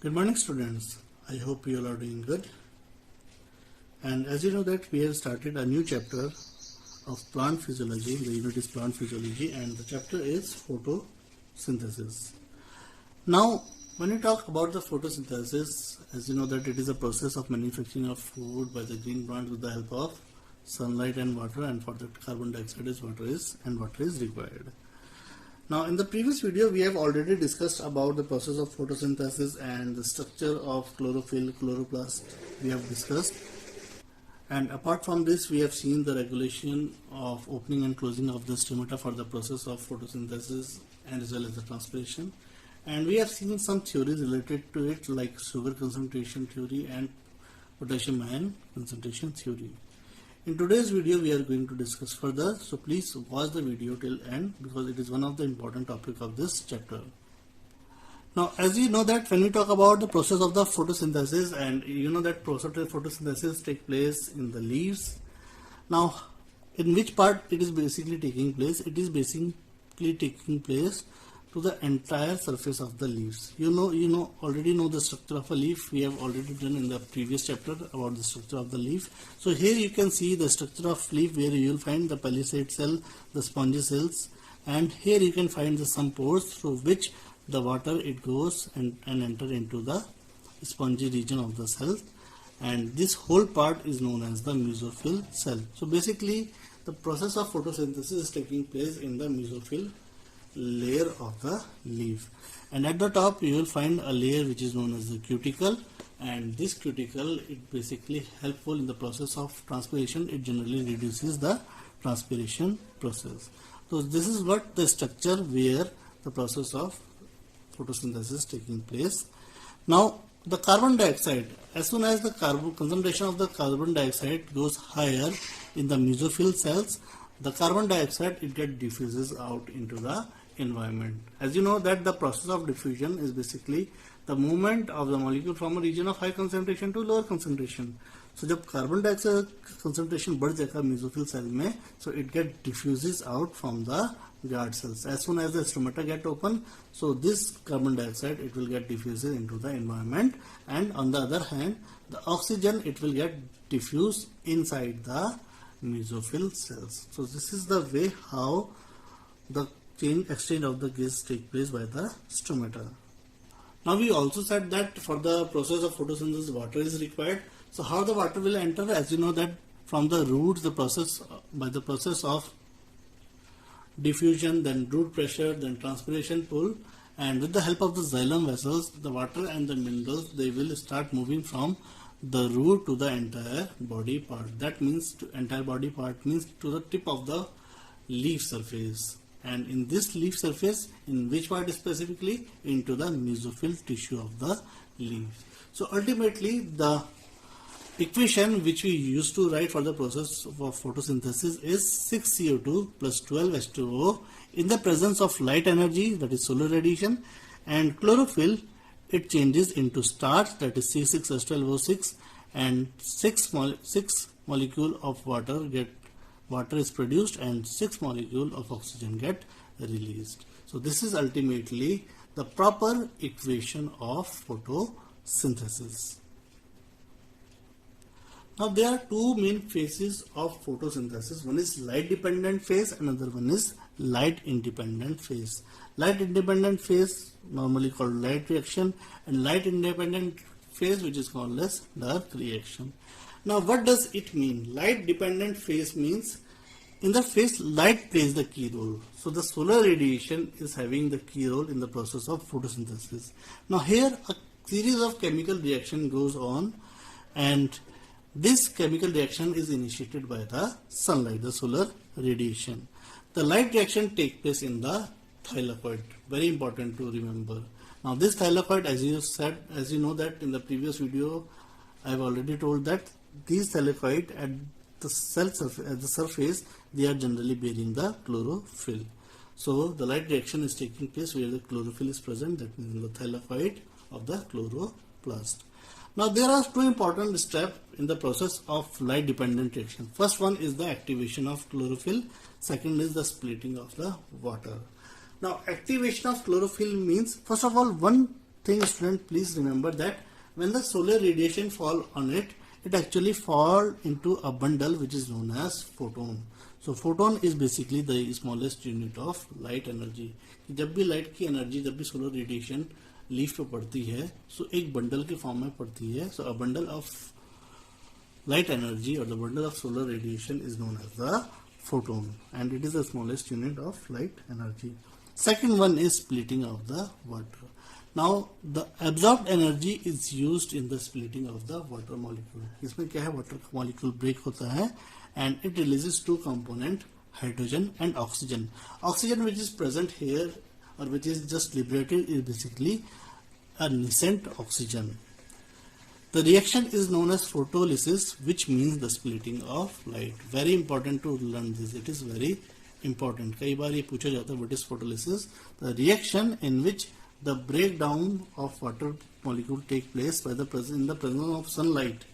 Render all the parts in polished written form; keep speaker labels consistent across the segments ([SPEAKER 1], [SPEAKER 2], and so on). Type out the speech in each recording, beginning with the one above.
[SPEAKER 1] Good morning, students. I hope you all are doing good. And as you know that we have started a new chapter of plant physiology. The unit is plant physiology and the chapter is photosynthesis. Now, when we talk about the photosynthesis, as you know that it is a process of manufacturing of food by the green plant with the help of sunlight and water, and for that carbon dioxide is water is required. Now in the previous video we have already discussed about the process of photosynthesis and the structure of chlorophyll, chloroplast we have discussed, and apart from this we have seen the regulation of opening and closing of the stomata for the process of photosynthesis and as well as the transpiration, and we have seen some theories related to it like sugar concentration theory and potassium ion concentration theory. In today's video we are going to discuss further, so please watch the video till end because it is one of the important topic of this chapter. Now as you know that when we talk about the process of the photosynthesis, and you know that process of photosynthesis take place in the leaves. Now in which part it is basically taking place? It is basically taking place to the entire surface of the leaves. You already know the structure of a leaf. We have already done in the previous chapter about the structure of the leaf. So here you can see the structure of leaf where you will find the palisade cell, the spongy cells, and here you can find the some pores through which the water it goes and enter into the spongy region of the cell, and this whole part is known as the mesophyll cell. So basically the process of photosynthesis is taking place in the mesophyll layer of the leaf, and at the top you will find a layer which is known as the cuticle, and this cuticle it basically helpful in the process of transpiration. It generally reduces the transpiration process. So this is what the structure where the process of photosynthesis is taking place. Now the carbon dioxide, as soon as the concentration of the carbon dioxide goes higher in the mesophyll cells, the carbon dioxide it get diffuses out into the environment. As you know that the process of diffusion is basically the movement of the molecule from a region of high concentration to lower concentration. So जब carbon dioxide concentration बढ़ जाएगा mesophyll cell में, so it get diffuses out from the guard cells. As soon as the stomata get open, so this carbon dioxide it will get diffused into the environment, and on the other hand the oxygen it will get diffused inside the mesophyll cells. So this is the way how the exchange of the gas take place by the stomata. Now we also said that for the process of photosynthesis water is required. So how the water will enter? As you know that from the roots, the process by the process of diffusion, then root pressure, then transpiration pull, and with the help of the xylem vessels, the water and the minerals they will start moving from the root to the entire body part. That means to entire body part means to the tip of the leaf surface, and in this leaf surface, in which part specifically? Into the mesophyll tissue of the leaf. So ultimately the equation which we used to write for the process of photosynthesis is 6CO2 plus 12H2O in the presence of light energy, that is solar radiation, and chlorophyll it changes into starch, that is C6H12O6, and 6 molecule of water is produced and 6 molecule of oxygen get released. So this is ultimately the proper equation of photosynthesis. Now there are two main phases of photosynthesis. One is light dependent phase, another one is light independent phase. Light independent phase normally called light reaction, and light independent phase which is called as dark reaction. Now what does it mean? Light dependent phase means in the phase light plays the key role. So the solar radiation is having the key role in the process of photosynthesis. Now here a series of chemical reaction goes on, and this chemical reaction is initiated by the sunlight, the solar radiation. The light reaction takes place in the thylakoid. Very important to remember. Now this thylakoid, as you know that in the previous video I have already told that these thylakoid at the cell surface, at the surface, they are generally bearing the chlorophyll. So the light reaction is taking place where the chlorophyll is present, that means in the thylakoid of the chloroplast. Now there are two important steps in the process of light dependent reaction. First one is the activation of chlorophyll, second is the splitting of the water. Now activation of chlorophyll means, first of all, one thing, student, please remember that when the solar radiation fall on it, it actually fall into a bundle which is known as photon. So photon is basically the smallest unit of light energy. जब भी light की energy, जब भी solar radiation leaf पे पड़ती है, सो एक bundle के फॉर्म में पड़ती है. So a bundle of light energy or the bundle of solar radiation is known as the photon, and it is the smallest unit of light energy. Second one is splitting of the water. Now the absorbed energy is used in the splitting of the water molecule. इसमें क्या है, water molecule break होता है and it releases two component, hydrogen and oxygen. Oxygen which is present here or which is just liberated is basically a nascent oxygen. The reaction is known as photolysis, which means the splitting of light. Very important to learn this. It is very important. कई बार ये पूछा जाता है, what is photolysis? The reaction in which the breakdown of water molecule take place by in the presence of sunlight.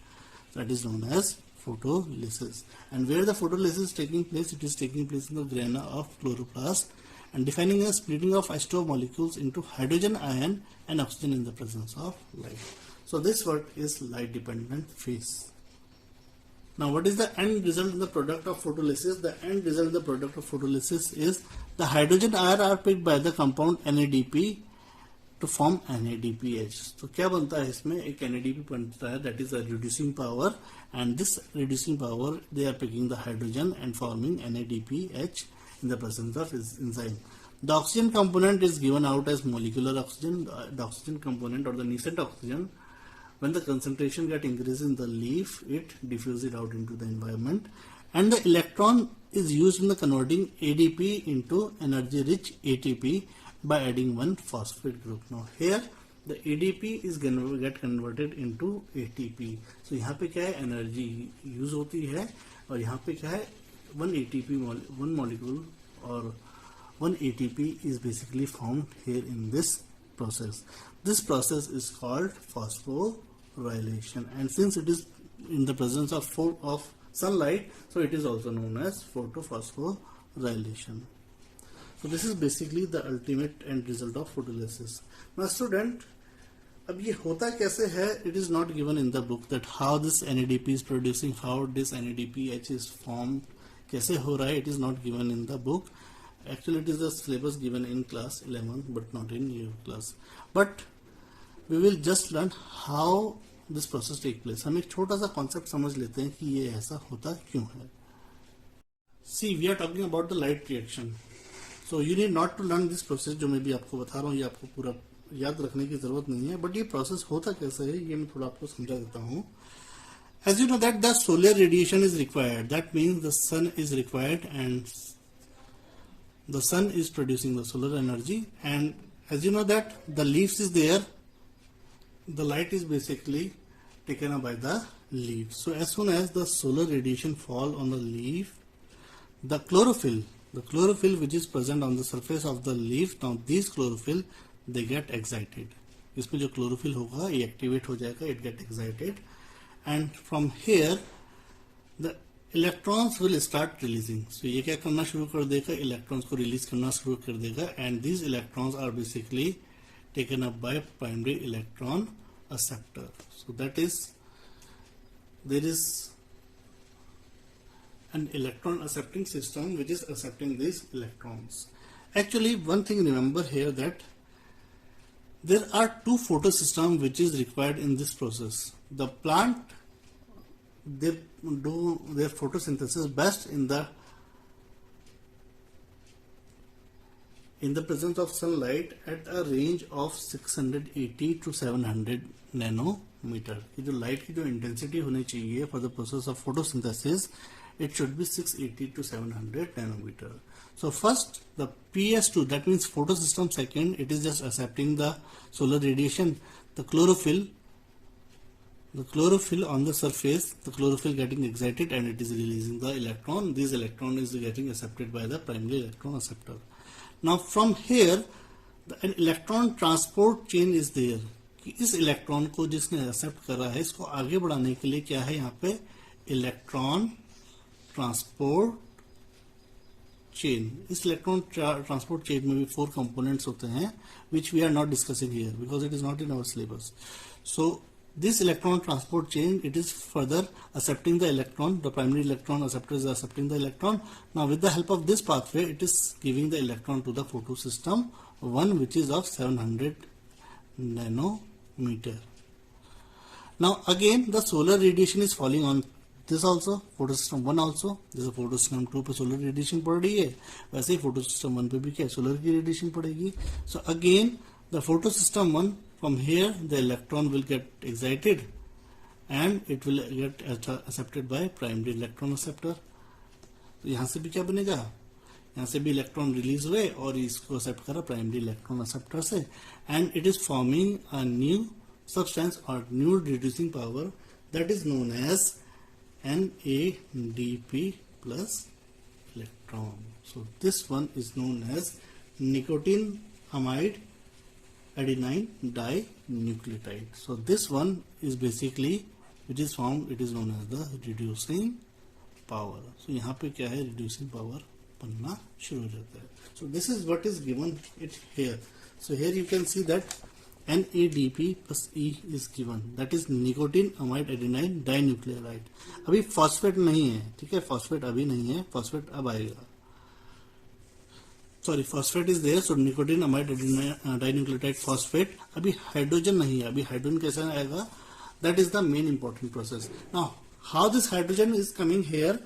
[SPEAKER 1] That is known as photolysis. And where the photolysis is taking place, it is taking place in the grana of chloroplast and defining a splitting of H2O molecules into hydrogen ion and oxygen in the presence of light. So this work is light dependent phase. Now what is the end result in the product of photolysis? The end result in the product of photolysis is the hydrogen ion are picked by the compound NADP to form NADPH. तो क्या बनता है इसमें, एक NADP बनता है, that is a reducing power, and this reducing power they are picking the hydrogen and forming NADPH in the presence of enzyme. The oxygen component is given out as molecular oxygen. The oxygen component or the nascent oxygen, when the concentration get increased in the leaf, it diffuses it out into the environment, and the electron is used in the converting ADP into energy rich ATP by adding one phosphate group. Now here the ADP is get converted into ATP. So यहाँ पे क्या है, energy use होती है, और यहाँ पे क्या है, one ATP one molecule or one ATP is basically formed here in this process. This process is called phosphorylation, and since it is in the presence of sunlight, so it is also known as photophosphorylation. So this is basically the ultimate end result of photolysis. Now student, अब ये होता कैसे है, it is not given in the book that how this NADP is producing, how this NADPH is formed, कैसे हो रहा है, it is not given in the book. Actually it is the syllabus given in class 11 but not in your class. But we will just learn how this process take place. हम एक छोटा सा concept समझ लेते हैं कि ये ऐसा होता क्यों है. See, we are talking about the light reaction. So you need not to learn this process जो मैं भी आपको बता रहा हूँ, ये आपको पूरा याद रखने की जरूरत नहीं है, बट ये प्रोसेस होता कैसे है ये मैं थोड़ा आपको समझा देता हूँ. As you know that the solar radiation is required, that means the sun is required and the sun is producing the solar energy, and as you know that the leaves is there, the light is basically taken up by the leaf. So as soon as the solar radiation fall on the leaf, the chlorophyll which is present on the surface of the leaf, now these chlorophyll they get excited. इसमें जो chlorophyll होगा ये activate हो जाएगा, it get excited, and from here the electrons will start releasing. So ये क्या करना शुरू कर देगा, electrons को release करना शुरू कर देगा, and these electrons are basically taken up by primary electron acceptor. So that is, there is an electron accepting system which is accepting these electrons. Actually, one thing remember here that there are two photosystems which is required in this process. The plant, they do their photosynthesis best in the presence of sunlight at a range of 680 to 700 nanometer. ये जो light की जो intensity होनी चाहिए for the process of photosynthesis, it should be 680 to 700 nanometer. So first the PS2, that means photosystem second, it is just accepting the solar radiation. The chlorophyll on the surface, the chlorophyll getting excited and it is releasing the electron. This electron is getting accepted by the primary electron acceptor. Now from here an electron transport chain is there. कि इस electron को जिसने accept करा है इसको आगे बढ़ाने के लिए क्या है, यहाँ पे इलेक्ट्रॉन ट्रांसपोर्ट चेन, इस इलेक्ट्रॉन ट्रांसपोर्ट चेन में भी 4 कंपोनेंट्स होते हैं which we are not discussing here because it is not in our syllabus. So this electron transport chain, it is further accepting the electron, the primary electron acceptor is accepting the electron. Now with the help of this pathway, it is giving the electron to the photosystem 1 which is of 700 nanometer. Now again the solar radiation is falling on this also, photosystem 1 also. जैसे photosystem 2 पे solar radiation पड़ रही है, वैसे ही photosystem 1 पे भी क्या solar की radiation पड़ेगी. So again the photosystem 1, from here the electron will get excited and it will get accepted by primary electron acceptor. तो यहाँ से भी क्या बनेगा, यहाँ से भी इलेक्ट्रॉन रिलीज हुए और इसको एक्सेप्ट करा प्राइमरी इलेक्ट्रॉन एक्सेप्टर से, and it is forming a new substance और new reducing power that is known as NADP plus electron. So this one is known as nicotinamide adenine dinucleotide. So this one is basically, which is formed, it is known as the reducing power. So यहाँ पे क्या है, reducing power बनना शुरू हो जाता है. So this is what is given it here. So here you can see that NADP plus E is given, that is nicotinamide adenine dinucleotide. अभी फॉस्फेट नहीं है, ठीक है, फॉस्फेट अभी नहीं है, फॉस्फेट अब आएगा. Sorry, phosphate is there, so nicotinamide adenine dinucleotide phosphate. अभी हाइड्रोजन नहीं है, अभी हाइड्रोजन कैसे आएगा, that is the main important process. Now how this hydrogen is coming here,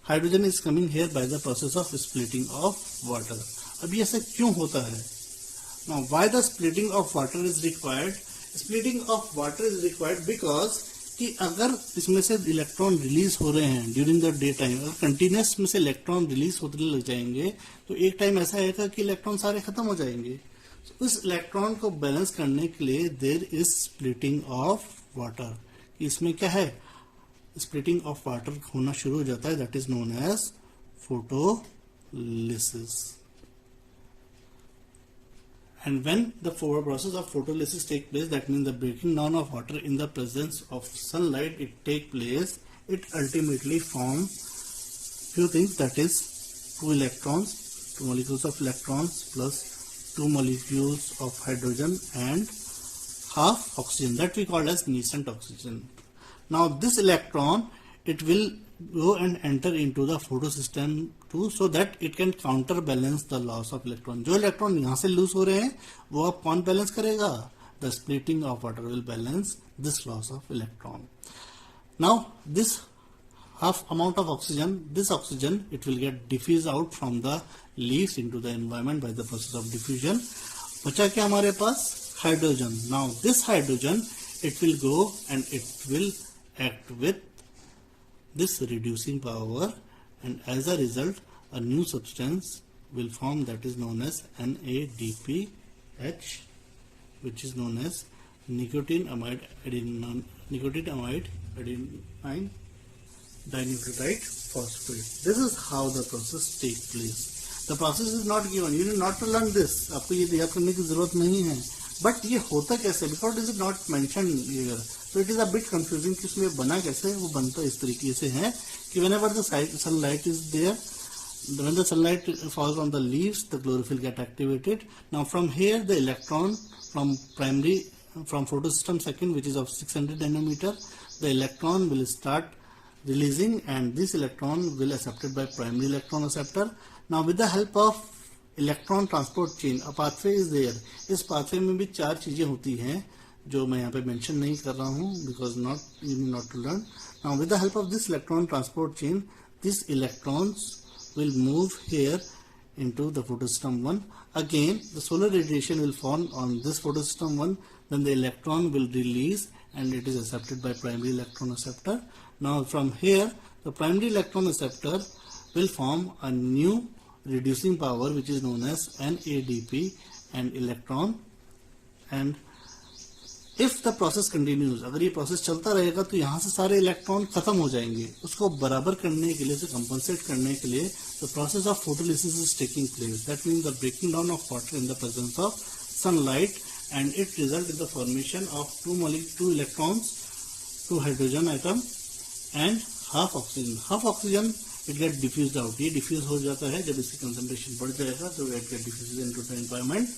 [SPEAKER 1] hydrogen is coming here by the process of splitting of water. अभी ऐसा क्यों होता है? Now why the splitting of water is required? Splitting of water is required because कि अगर इसमें से electron release हो रहे हैं ड्यूरिंग द डे टाइम, अगर कंटिन्यूस में से इलेक्ट्रॉन रिलीज होने लग जाएंगे तो एक टाइम ऐसा आएगा कि इलेक्ट्रॉन सारे खत्म हो जाएंगे. So, उस इलेक्ट्रॉन को बैलेंस करने के लिए there is splitting of water. इसमें क्या है, स्प्लिटिंग ऑफ वाटर होना शुरू हो जाता है, that is known as photolysis. And when the process of photolysis take place, that means the breaking down of water in the presence of sunlight, it take place, it ultimately form few things, that is 2 electrons, 2 molecules of electrons plus 2 molecules of hydrogen and half oxygen, that we call as nascent oxygen. Now this electron, it will go and enter into the photosystem 2 so that it can counterbalance the loss of electron. जो electron यहाँ से loose हो रहे हैं वो अब कौन balance करेगा? The splitting of water will balance this loss of electron. Now this half amount of oxygen, this oxygen, it will get diffused out from the leaves into the environment by the process of diffusion. बचा क्या हमारे पास? Hydrogen. Now this hydrogen, it will go and it will act with this reducing power, and as a result a new substance will form, that is known as NADPH, which is known as nicotinamide adenine dinucleotide phosphate. This is how the process takes place. The process is not given, you need not to learn this, आपको ये याद करने की जरूरत नहीं है, but ये होता कैसे, because it is not mention here, so it is a bit confusing कि उसमें बना कैसे. वो बनता इस तरीके से है कि whenever the sunlight is there, when the sunlight falls on the leaves, the chlorophyll get activated. Now from here the electron from photosystem second, which is of 600 nanometer, the electron will start releasing and this electron will accepted by primary electron acceptor. Now with the help of electron transport chain, a pathway is there. इस pathway में भी 4 चीजें होती हैं जो मैं यहाँ पे मेंशन नहीं कर रहा हूँ because not you need not to learn. Now with the help of this electron transport chain, this electrons will move here into the photosystem 1. Again the solar radiation will fall on this photosystem 1, then the electron will release and it is accepted by primary electron acceptor. Now from here the primary electron acceptor will form a new reducing power which is known as NADP and electron. And if the process continues, अगर ये process चलता रहेगा तो यहाँ से सारे electron खत्म हो जाएंगे. उसको बराबर करने के लिए, उसे कंपनसेट करने के लिए the process of photolysis is taking place. That means the breaking down of water in the presence of sunlight, and it results in the formation of 2 electrons, 2 hydrogen atom and half oxygen. Half oxygen it get diffuse out. ये diffuse हो जाता है जब इसकी concentration बढ़ जाएगा, तो it get diffuse into the environment.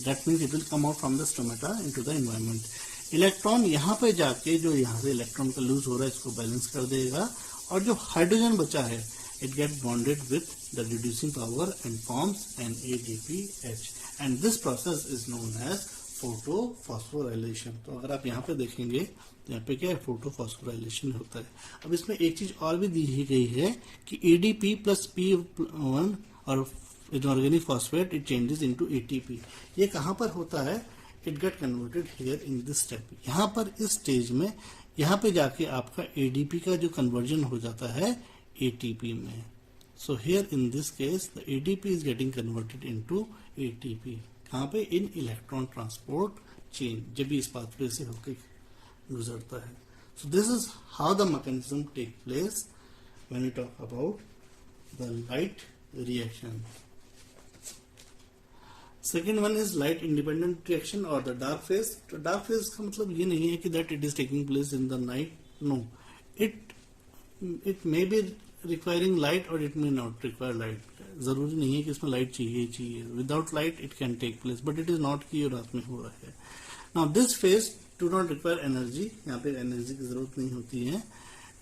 [SPEAKER 1] That means it will come out from the stomata into the environment. Electron यहाँ पे जाके जो यहाँ से इलेक्ट्रॉन का लूज हो रहा है इसको बैलेंस कर देगा, और जो हाइड्रोजन बचा है it get bonded with the reducing power and forms an ADPH, and this process is known as photophosphorylation. तो अगर आप यहाँ पे देखेंगे तो यहाँ पे क्या है, फोटोफॉस्फोराइलेशन होता है. अब इसमें एक चीज और भी दी गई है कि ADP प्लस P1 और inorganic phosphate it changes into ATP. ये कहाँ पर होता है, it get converted here in this step. यहाँ पर इस स्टेज में यहाँ पे जाके आपका ADP का जो कन्वर्जन हो जाता है ATP में. So here in this case the ADP is getting converted into ATP. कहाँ पे, इन इलेक्ट्रॉन ट्रांसपोर्ट चेन, जब भी इस पाथवे से होके गुजरता है. So this is how the mechanism take place when we talk about the light reaction. Second one is light independent reaction or the dark phase. तो dark phase का मतलब ये नहीं है कि that it is taking place in the night. No, it may be requiring light or it may not require light. जरूरी नहीं है कि इसमें लाइट चाहिए. Without light it can take place, but it is not कि ये रात में हो रहा है. Now this phase do not require energy. यहाँ पे एनर्जी की जरूरत नहीं होती है,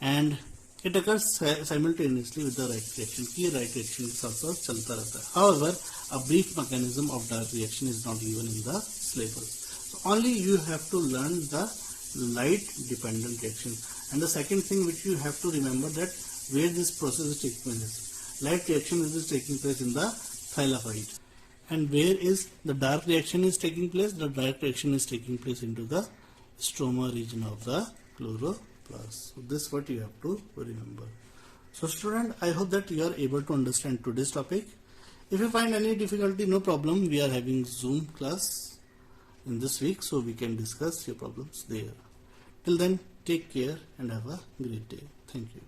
[SPEAKER 1] and it occurs simultaneously with the right reaction. कि right reaction के साथ साथ चलता रहता है. However, a brief mechanism of dark reaction is not given in the syllabus. So only you have to learn the light dependent reaction. And the second thing which you have to remember that where this process is taking place. Light reaction is taking place in the thylacite. And where is the dark reaction is taking place? The dark reaction is taking place into the stroma region of the chloroplast. So this is what you have to remember. So student, I hope that you are able to understand today's topic. If you find any difficulty, no problem. We are having Zoom class in this week, so we can discuss your problems there. Till then, take care and have a great day. Thank you.